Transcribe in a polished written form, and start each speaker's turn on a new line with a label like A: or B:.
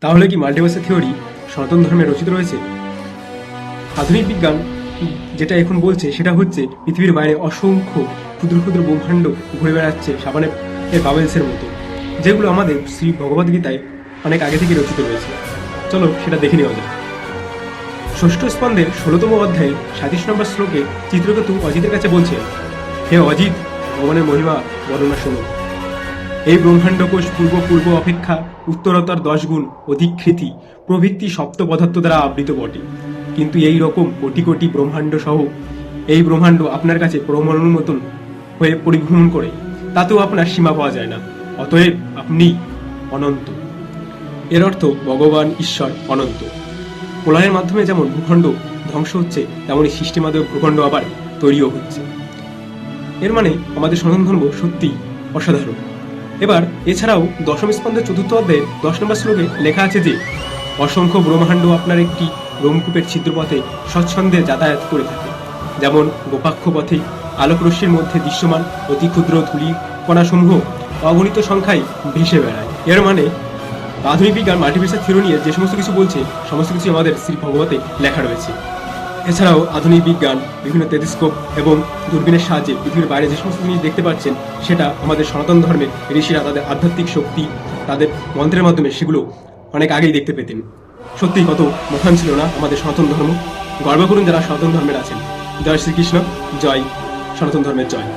A: তাহলে কি মাল্টিভার্সের থিওরি সনাতন ধর্মে রচিত রয়েছে? আধুনিক বিজ্ঞান যেটা এখন বলছে সেটা হচ্ছে পৃথিবীর বাইরে অসংখ্য ক্ষুদ্র ক্ষুদ্র ব্রহ্মাণ্ড ঘুরে বেড়াচ্ছে সাবানের বাবেলসের মতো, যেগুলো আমাদের শ্রী ভগবদ গীতায় অনেক আগে থেকে রচিত রয়েছে। চলো সেটা দেখে নেওয়া যাক। ষষ্ঠ স্কন্ধের 16তম অধ্যায়ের 37 নম্বর শ্লোকে চিত্রকেতু অজিতের কাছে বলছেন, হে অজিত, ভগবানের মহিমা বর্ণনা শোনো। এই ব্রহ্মাণ্ডকোষ পূর্ব পূর্ব অপেক্ষা উত্তরতর 10 গুণ অধিকৃতি প্রভৃতি সপ্ত পদার্থ দ্বারা আবৃত বটে, কিন্তু এই রকম কোটি কোটি ব্রহ্মাণ্ড সহ এই ব্রহ্মাণ্ড আপনার কাছে পরমাণুর মতন হয়ে পরিভ্রমণ করে, তাতেও আপনার সীমা পাওয়া যায় না। অতএব আপনি অনন্ত। এর অর্থ ভগবান ঈশ্বর অনন্ত। প্রলয়ের মাধ্যমে যেমন ভূখণ্ড ধ্বংস হচ্ছে, তেমনই সৃষ্টির মাধ্যমে ভূখণ্ড আবার তৈরিও হচ্ছে। এর মানে আমাদের সনাতন ধর্ম সত্যি অসাধারণ। এবার এছাড়াও দশম স্কন্ধের 4র্থ অধ্যায়ে 10 নম্বর শ্লোকে লেখা আছে যে অসংখ্য ব্রহ্মাণ্ড আপনার একটি রোমকূপের ছিদ্রপথে স্বচ্ছন্দে যাতায়াত করে থাকে, যেমন গোপাক্ষ পথে আলোক রশ্মির মধ্যে দৃশ্যমান অতি ক্ষুদ্র ধূলি কণাসমূহ অগণিত সংখ্যায় ভেসে বেড়ায়। এর মানে আধুনিক বিজ্ঞান মাল্টিভার্সের থিওরি নিয়ে যে সমস্ত কিছু বলছে, সমস্ত কিছু আমাদের শ্রী ভগবতে লেখা রয়েছে। এছাড়াও আধুনিক বিজ্ঞান বিভিন্ন টেলিস্কোপ এবং দূরবীনের সাহায্যে পৃথিবীর বাইরে যে সমস্ত জিনিস দেখতে পাচ্ছেন, সেটা আমাদের সনাতন ধর্মের ঋষিরা তাদের আধ্যাত্মিক শক্তি, তাদের মন্ত্রের মাধ্যমে সেগুলো অনেক আগেই দেখতে পেতেন। সত্যি কত মহান ছিল না আমাদের সনাতন ধর্ম। গর্ব করুন যারা সনাতন ধর্মের আছেন। জয় শ্রীকৃষ্ণ, জয় সনাতন ধর্মের জয়।